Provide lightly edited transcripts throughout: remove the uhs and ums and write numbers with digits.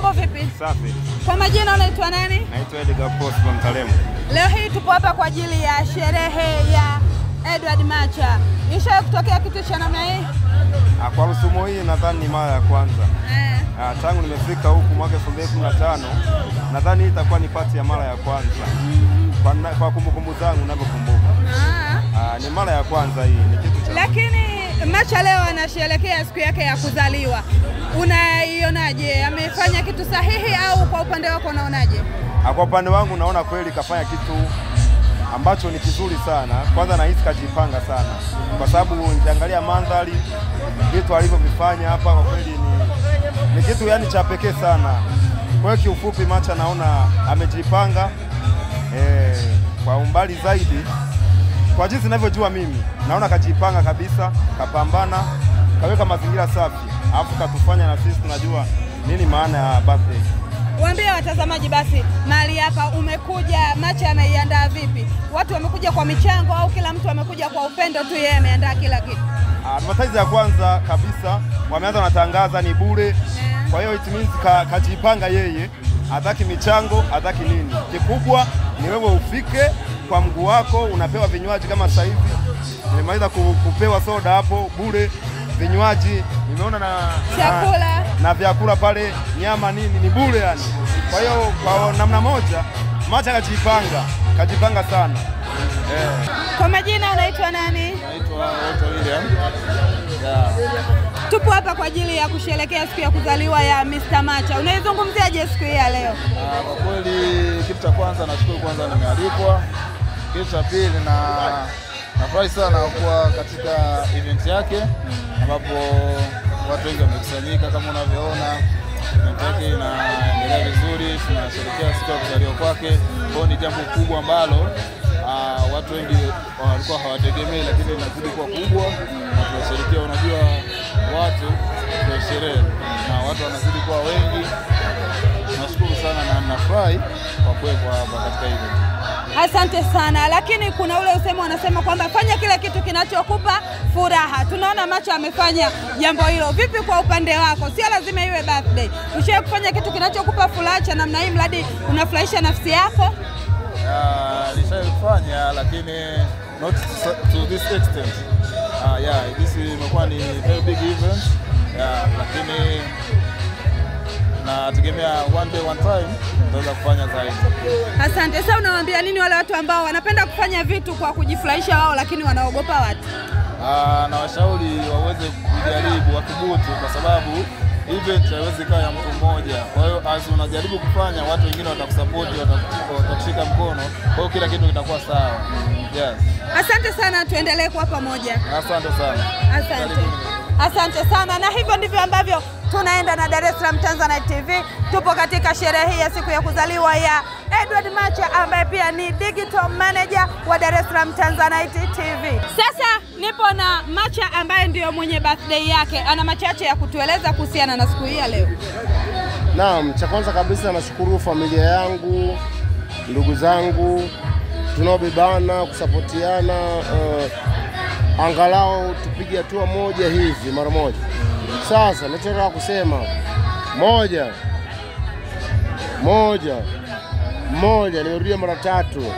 mambo vipi? Safi. Kwa majina unaitwa nani? Naitwa Edgar Prosper Mtalemu. Leo hii tupo hapa kwa ajili ya sherehe ya Edward Macha. Ishawahi kutokea kitu cha namna hii? Kwa rusumo hii nadhani ni mara ya kwanza. Tangu nimefika huku mwaka 2015, nadhani hii itakuwa ni pati ya mara ya kwanza. Kwa kumbukumbu zangu ninavyokumbuka. Ni mara ya kwanza hii, ni kitu cha. Lakini Macha leo anasherehekea siku yake ya kuzaliwa. Unaionaje? Amefanya kitu sahihi au kwa upande wako unaonaje? Kwa upande wangu naona kweli kafanya kitu ambacho ni kizuri sana. Kwanza nahisi kajipanga sana, kwa sababu nikiangalia mandhari, vitu alivyovifanya hapa kwa kweli ni kitu yani cha pekee sana. Kwa hiyo kiufupi Macha naona amejipanga kwa umbali zaidi. Kwa jinsi ninavyojua mimi, naona kajipanga kabisa, kapambana, kaweka mazingira safi, alafu katufanya na sisi tunajua nini maana ya birthday. Waambie watazamaji basi, mahali hapa umekuja, Macha ameiandaa vipi? Watu wamekuja kwa michango au kila mtu amekuja kwa upendo tu, yeye ameandaa kila kitu? Advertise ya kwanza kabisa wameanza wanatangaza ni bure. Kwa hiyo it means kajipanga yeye, hataki michango, hataki nini. Kikubwa ni wewe ufike kwa mguu wako, unapewa vinywaji kama sasa hivi. Nimemaliza kupewa soda hapo bure, vinywaji, nimeona na vyakula pale, nyama nini ni bure yani. Kwa hiyo kwa namna moja Macha kajipanga sana. Kwa majina unaitwa nani? Naitwa Otto William. Tupo hapa kwa ajili ya kusherehekea siku ya kuzaliwa ya Mr. Macha. Unaizungumziaje siku hii ya leo? Kwa kweli kitu cha kwanza nashukuru kwanza nimealikwa. Kitu cha pili nafurahi sana kuwa katika event yake ambapo watu wengi wamekusanyika kama unavyoona. Event yake inaendelea vizuri, tunasherehekea siku ya kuzaliwa kwake. Kwa ni jambo kubwa ambalo watu wengi walikuwa hawategemei, lakini linazidi kuwa kubwa na tunasherehekea. Unajua watu ndio sherehe na watu wanazidi kuwa wengi. Nashukuru sana na nafurahi kwa kuwepo hapa katika event. Asante sana, lakini kuna ule usemo wanasema kwamba fanya kila kitu kinachokupa furaha. Tunaona Macha amefanya jambo hilo. Vipi kwa upande wako? Sio lazima iwe birthday. Ushawahi kufanya kitu kinachokupa furaha cha namna hii mradi unafurahisha nafsi yako? Nishawahi kufanya, lakini not to this extent. This imekuwa ni very big event. Lakini nategemea one day one time tutaweza kufanya zaidi. Asante. Sasa unawaambia nini wale watu ambao wanapenda kufanya vitu kwa kujifurahisha wao lakini wanaogopa watu? Na washauri waweze kujaribu, wathubutu, kwa sababu event haiwezi kaa ya mtu mmoja. Kwa hiyo as unajaribu kufanya, watu wengine watakusupport, watakushika mkono. Kwa hiyo kila kitu kitakuwa sawa. Yes. Asante sana, tuendelee kwa pamoja. Asante sana. Asante sana, na hivyo ndivyo ambavyo tunaenda na Dar es Salaam Tanzanite TV. Tupo katika sherehe ya siku ya kuzaliwa ya Edward Macha ambaye pia ni digital manager wa Dar es Salaam Tanzanite TV. Sasa nipo na Macha ambaye ndio mwenye birthday yake. Ana machache ya kutueleza kuhusiana na siku hii ya leo. Naam, cha kwanza kabisa nashukuru familia yangu, ndugu zangu, tunaobebana, kusapotiana, angalau tupige hatua moja hivi mara moja. Sasa nataka kusema moja, nimerudia mara tatu.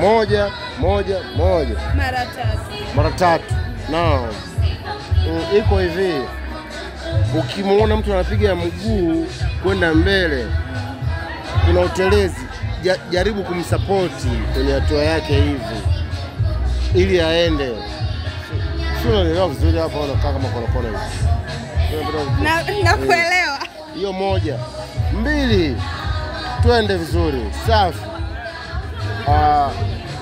Moja. Mara tatu. Naam. Iko hivi. Ukimwona mtu anapiga mguu kwenda mbele, kuna utelezi, jaribu kumsapoti kwenye hatua yake hivi ili aende. Sio leo vizuri hapa unakaa kama konokono hivi. Nakuelewa. Hiyo moja. Mbili, twende vizuri. Safi.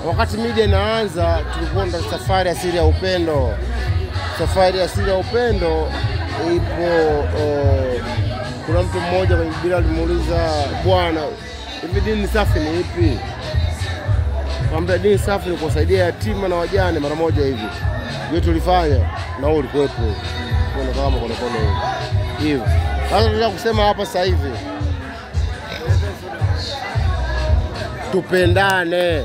Wakati media inaanza tulikuwa na safari ya siri ya upendo. Safari ya siri ya upendo ipo. Kuna mtu mmoja kwenye Biblia alimuuliza Bwana, hivi dini safi ni ipi? Kwamba dini safi ni kusaidia yatima na wajane mara moja hivi. Hiyo tulifanya na wewe ulikuwepo. Kuna kama konokono hivi. Sasa tunataka kusema hapa sasa hivi, tupendane.